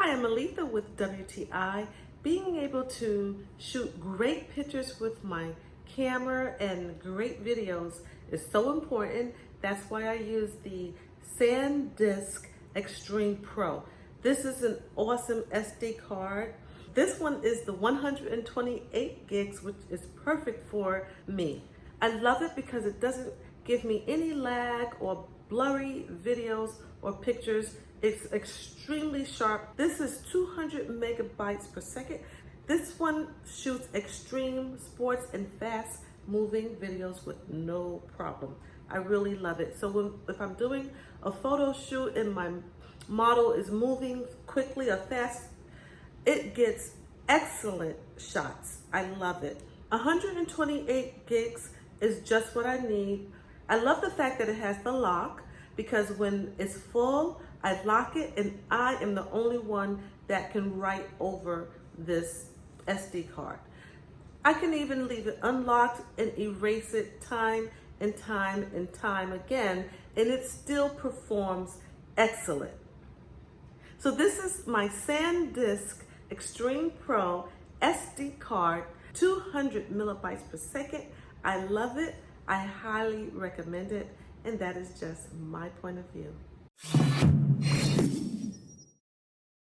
Hi, I'm Aletha with WTI. Being able to shoot great pictures with my camera and great videos is so important. That's why I use the SanDisk Extreme Pro. This is an awesome SD card. This one is the 128 gigs, which is perfect for me. I love it because it doesn't give me any lag or blurry videos or pictures. It's extremely sharp. This is 200 megabytes per second. This one shoots extreme sports and fast moving videos with no problem. I really love it. So if I'm doing a photo shoot and my model is moving quickly or fast, it gets excellent shots. I love it. 128 gigs is just what I need. I love the fact that it has the lock, because when it's full, I lock it and I am the only one that can write over this SD card. I can even leave it unlocked and erase it time and time and time again, and it still performs excellent. So this is my SanDisk Extreme Pro SD card, 200 megabytes per second. I love it. I highly recommend it. And that is just my point of view.